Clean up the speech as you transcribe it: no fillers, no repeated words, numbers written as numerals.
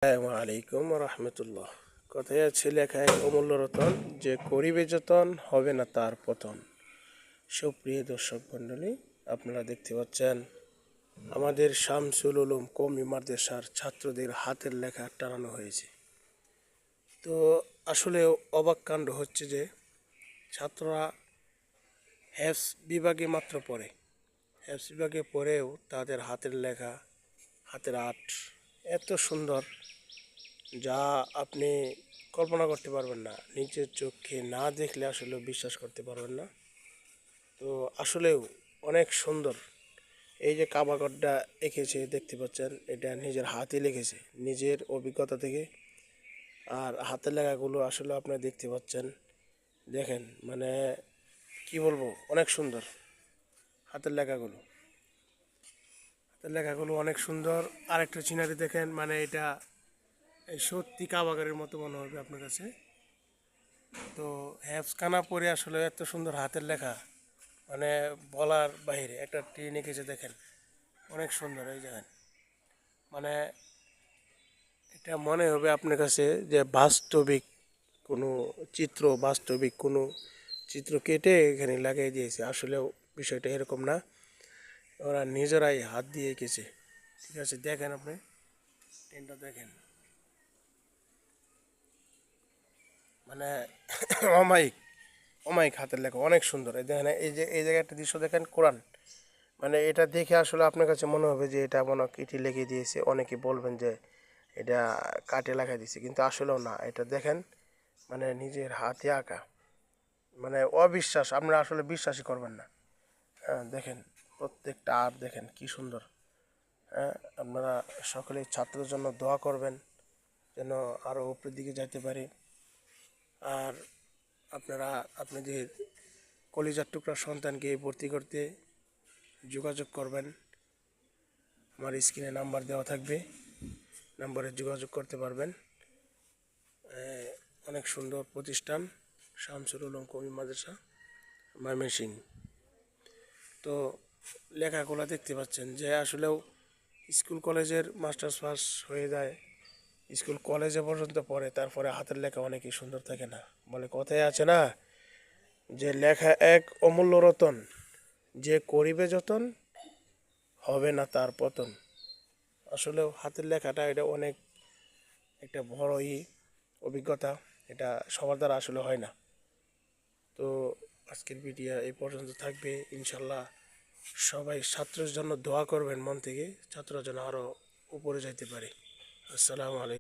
আসসালামু আলাইকুম রহমতুল্লাহ। কথায় আছে লেখায় অমূল্য রতন, যে করিবে যতন হবে না তার পতন। সুপ্রিয় দর্শক মণ্ডলী, আপনারা দেখতে পাচ্ছেন আমাদের শামসুল উলুম কওমি মাদ্রাসার ছাত্রদের হাতের লেখা টানানো হয়েছে। তো আসলে অবাক কাণ্ড হচ্ছে যে ছাত্ররা হ্যাফজ বিভাগে মাত্র পড়ে, হ্যাফজ বিভাগে পড়েও তাদের হাতের লেখা, হাতের আর্ট এত সুন্দর যা আপনি কল্পনা করতে পারবেন না, নিজের চোখে না দেখলে আসলে বিশ্বাস করতে পারবেন না। তো আসলেও অনেক সুন্দর। এই যে কাবাগরটা এঁকেছে দেখতে পাচ্ছেন, এটা নিজের হাতে লিখেছে, নিজের অভিজ্ঞতা থেকে। আর হাতের লেখাগুলো আসলে আপনারা দেখতে পাচ্ছেন, দেখেন মানে কি বলবো, অনেক সুন্দর হাতের লেখাগুলো। হাতের লেখাগুলো অনেক সুন্দর। আরেকটা চিনারি দেখেন, মানে এটা এই সত্যি কাবাগরের মতো মনে হবে আপনার কাছে। তো হ্যাফসখানা পরে আসলে এত সুন্দর হাতের লেখা, মানে বলার বাইরে। একটা ট্রেন এঁকেছে দেখেন, অনেক সুন্দর। এই দেখেন, মানে এটা মনে হবে আপনার কাছে যে বাস্তবিক কোনো চিত্র, বাস্তবিক কোনো চিত্র কেটে এখানে লাগিয়ে দিয়েছে। আসলেও বিষয়টা এরকম না, ওরা নিজেরাই হাত দিয়ে এঁকেছে। ঠিক আছে, দেখেন আপনি ট্রেনটা দেখেন, মানে অমায়িক অমায়িক হাতের লেখা, অনেক সুন্দর। এই দেখেন, এই যে এই জায়গায় একটা দৃশ্য দেখেন, কোরআন। মানে এটা দেখে আসলে আপনার কাছে মনে হবে যে এটা মনে হয় কেটে লেগে দিয়েছে। অনেকে বলবেন যে এটা কাটে লেখা দিয়েছে, কিন্তু আসলেও না। এটা দেখেন, মানে নিজের হাতে আঁকা, মানে অবিশ্বাস, আপনারা আসলে বিশ্বাসই করবেন না। হ্যাঁ দেখেন, প্রত্যেকটা আর দেখেন কি সুন্দর। হ্যাঁ, আপনারা সকলেই ছাত্রদের জন্য দোয়া করবেন যেন আরও উপরের দিকে যাইতে পারে। আর আপনারা আপনাদের কলিজার টুকরা সন্তানকে ভর্তি করতে যোগাযোগ করবেন। আমার স্ক্রিনে নাম্বার দেওয়া থাকবে, নাম্বারে যোগাযোগ করতে পারবেন। অনেক সুন্দর প্রতিষ্ঠান শামসুল উলুম কওমি মাদ্রাসা, ময়মনসিংহ। তো লেখাগুলো দেখতে পাচ্ছেন যে আসলেও স্কুল কলেজের মাস্টার্স পাস হয়ে যায়, স্কুল কলেজে পর্যন্ত পড়ে, তারপরে হাতের লেখা অনেকই সুন্দর থাকে না। বলে কথায় আছে না, যে লেখা এক অমূল্য রতন, যে করিবে যতন হবে না তার পতন। আসলেও হাতের লেখাটা এটা অনেক একটা বড়ই অভিজ্ঞতা, এটা সবার দ্বারা আসলে হয় না। তো আজকের ভিডিও এই পর্যন্ত থাকবে ইনশাল্লাহ। সবাই ছাত্রের জন্য দোয়া করবেন মন থেকে, ছাত্ররা যেন আরও উপরে যাইতে পারে। আসসালামু আলাইকুম।